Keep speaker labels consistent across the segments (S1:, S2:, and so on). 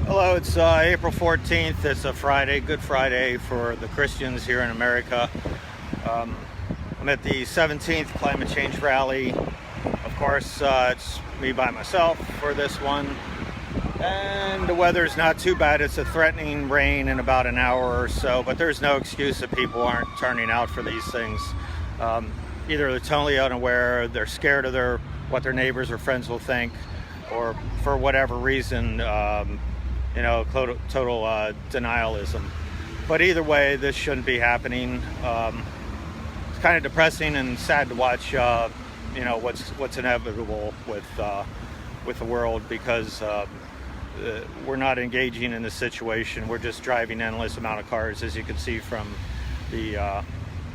S1: Hello, it's April 14th. It's a Friday, Good Friday for the Christians here in America. I'm at the 19th Climate Change rally. Of course, it's me by myself for this one. And the weather's not too bad. It's a threatening rain in about an hour or so, but there's no excuse that people aren't turning out for these things. Either they're totally unaware, they're scared of what their neighbors or friends will think, or for whatever reason, total denialism. But either way, this shouldn't be happening. It's kind of depressing and sad to watch, what's inevitable with the world, because we're not engaging in the situation. We're just driving endless amount of cars, as you can see from the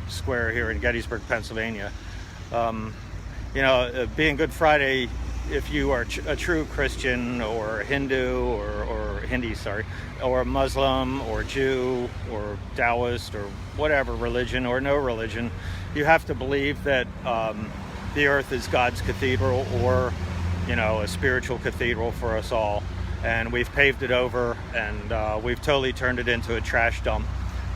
S1: square here in Gettysburg, Pennsylvania. Being Good Friday, if you are a true Christian or Hindu or Hindi, or a Muslim or Jew or Taoist or whatever religion or no religion, you have to believe that the earth is God's cathedral, or a spiritual cathedral for us all. And we've paved it over, and we've totally turned it into a trash dump.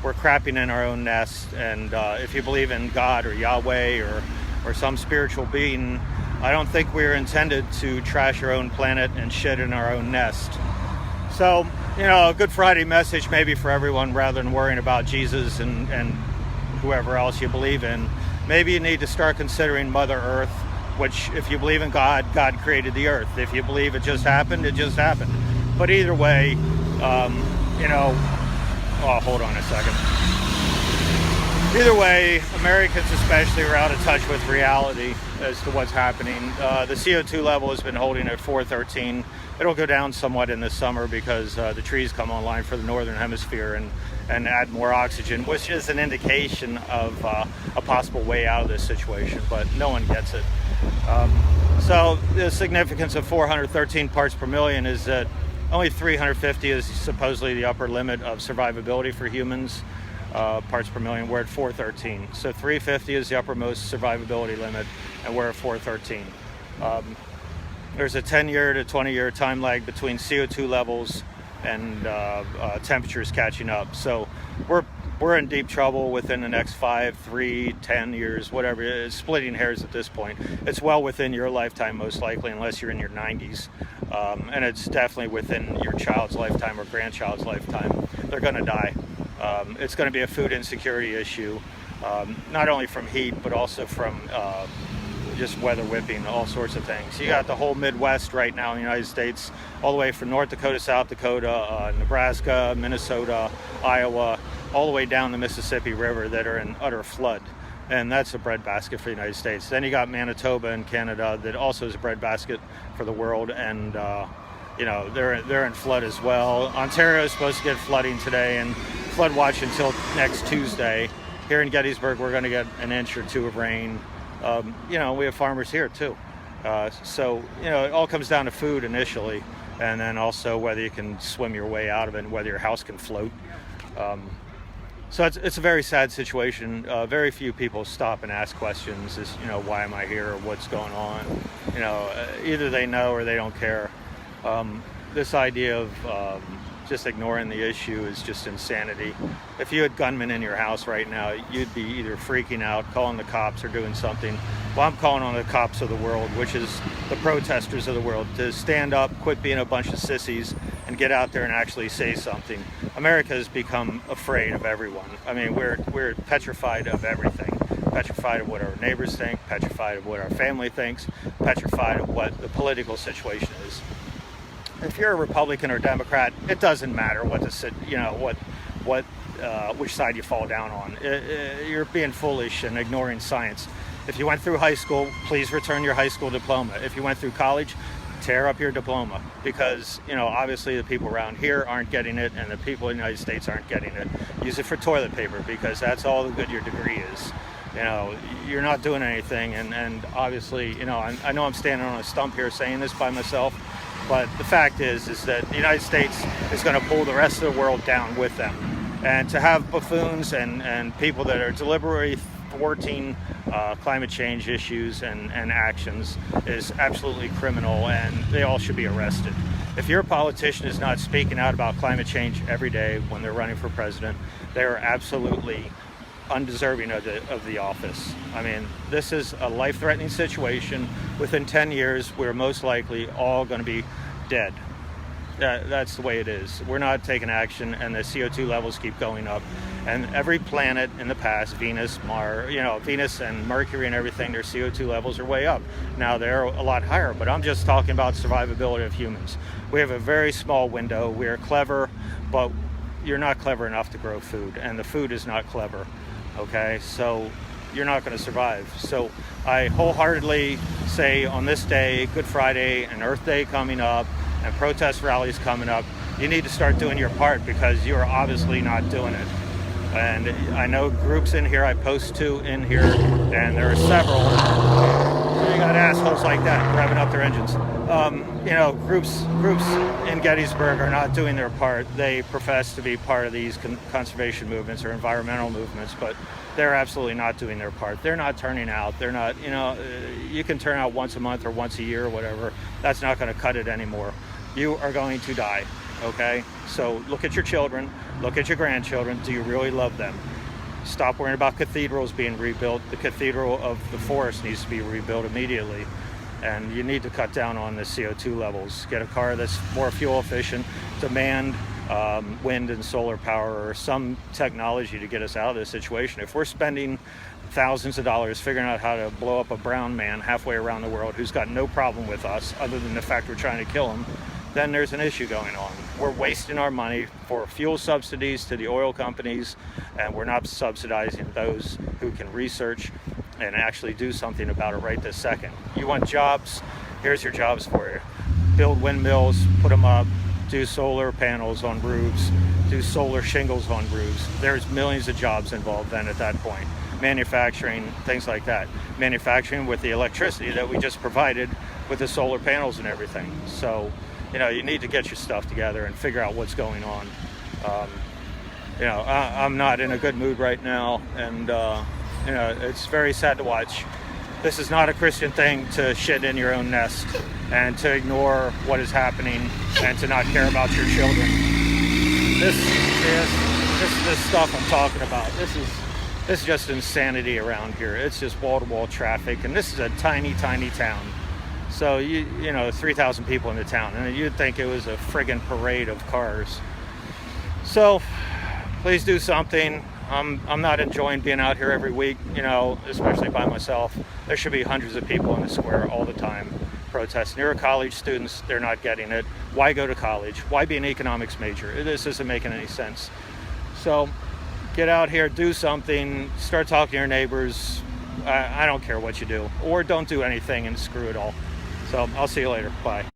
S1: We're crapping in our own nest, and if you believe in God or Yahweh or some spiritual being, I don't think we're intended to trash our own planet and shit in our own nest. So, a Good Friday message maybe for everyone, rather than worrying about Jesus and whoever else you believe in. Maybe you need to start considering Mother Earth, which, if you believe in God, God created the earth. If you believe it just happened, it just happened. But either way, hold on a second. Either way, Americans especially are out of touch with reality as to what's happening. The CO2 level has been holding at 413. It'll go down somewhat in the summer because the trees come online for the northern hemisphere and add more oxygen, which is an indication of a possible way out of this situation, but no one gets it. So the significance of 413 parts per million is that only 350 is supposedly the upper limit of survivability for humans. Parts per million. We're at 413. So 350 is the uppermost survivability limit, and we're at 413. There's a 10-year to 20-year time lag between CO2 levels and temperatures catching up. So we're in deep trouble within the next 5, 3, 10 years, whatever. It's splitting hairs at this point. It's well within your lifetime, most likely, unless you're in your 90s. And it's definitely within your child's lifetime or grandchild's lifetime. They're going to die. It's going to be a food insecurity issue, not only from heat, but also from just weather whipping, all sorts of things. You got the whole Midwest right now in the United States, all the way from North Dakota, South Dakota, Nebraska, Minnesota, Iowa, all the way down the Mississippi River that are in utter flood. And that's a breadbasket for the United States. Then you got Manitoba and Canada that also is a breadbasket for the world, and they're in flood as well. Ontario is supposed to get flooding today, and flood watch until next Tuesday. Here in Gettysburg, we're going to get an inch or two of rain. We have farmers here too. So it all comes down to food initially, and then also whether you can swim your way out of it and whether your house can float. So it's a very sad situation. Very few people stop and ask questions as, why am I here, or what's going on? Either they know or they don't care. This idea of just ignoring the issue is just insanity. If you had gunmen in your house right now, you'd be either freaking out, calling the cops, or doing something. Well, I'm calling on the cops of the world, which is the protesters of the world, to stand up, quit being a bunch of sissies, and get out there and actually say something. America has become afraid of everyone. I mean, we're petrified of everything. Petrified of what our neighbors think, petrified of what our family thinks, petrified of what the political situation is. If you're a Republican or Democrat, it doesn't matter which side you fall down on. You're being foolish and ignoring science. If you went through high school, please return your high school diploma. If you went through college, tear up your diploma, because obviously the people around here aren't getting it, and the people in the United States aren't getting it. Use it for toilet paper, because that's all the good your degree is. You're not doing anything, and obviously, I know I'm standing on a stump here saying this by myself, but the fact is that the United States is going to pull the rest of the world down with them. And to have buffoons and people that are deliberately thwarting climate change issues and actions is absolutely criminal, and they all should be arrested. If your politician is not speaking out about climate change every day when they're running for president, they are absolutely undeserving of the office. I mean, this is a life-threatening situation. Within 10 years, we're most likely all going to be dead. That's the way it is. We're not taking action, and the CO2 levels keep going up. And every planet in the past, Venus, Mars, Venus and Mercury and everything, their CO2 levels are way up. Now they're a lot higher, but I'm just talking about survivability of humans. We have a very small window. We're clever, but you're not clever enough to grow food, and the food is not clever. Okay, so you're not going to survive. So I wholeheartedly say on this day, Good Friday and Earth Day coming up, and protest rallies coming up, you need to start doing your part, because you are obviously not doing it. And I know groups in here, I post to in here, and there are several. You got assholes like that revving up their engines. Groups in Gettysburg are not doing their part. They profess to be part of these conservation movements or environmental movements, but they're absolutely not doing their part. They're not turning out. They're not, you can turn out once a month or once a year or whatever. That's not going to cut it anymore. You are going to die, okay? So look at your children, look at your grandchildren. Do you really love them? Stop worrying about cathedrals being rebuilt. The Cathedral of the Forest needs to be rebuilt immediately. And you need to cut down on the CO2 levels. Get a car that's more fuel efficient, demand wind and solar power, or some technology to get us out of this situation. If we're spending thousands of dollars figuring out how to blow up a brown man halfway around the world who's got no problem with us other than the fact we're trying to kill him, then there's an issue going on. We're wasting our money for fuel subsidies to the oil companies, and we're not subsidizing those who can research and actually do something about it right this second. You want jobs? Here's your jobs for you. Build windmills, put them up, do solar panels on roofs, do solar shingles on roofs. There's millions of jobs involved then at that point. Manufacturing, things like that. Manufacturing with the electricity that we just provided with the solar panels and everything. So, you need to get your stuff together and figure out what's going on. I'm not in a good mood right now, and it's very sad to watch. This is not a Christian thing to shit in your own nest and to ignore what is happening and to not care about your children. This is the stuff I'm talking about. This is just insanity around here. It's just wall-to-wall traffic, and this is a tiny, tiny town. So 3,000 people in the town, and you'd think it was a friggin' parade of cars. So please do something. I'm not enjoying being out here every week, especially by myself. There should be hundreds of people in the square all the time protesting. You're college students, they're not getting it. Why go to college? Why be an economics major? This isn't making any sense. So get out here, do something, start talking to your neighbors. I don't care what you do, or don't do anything and screw it all. So I'll see you later. Bye.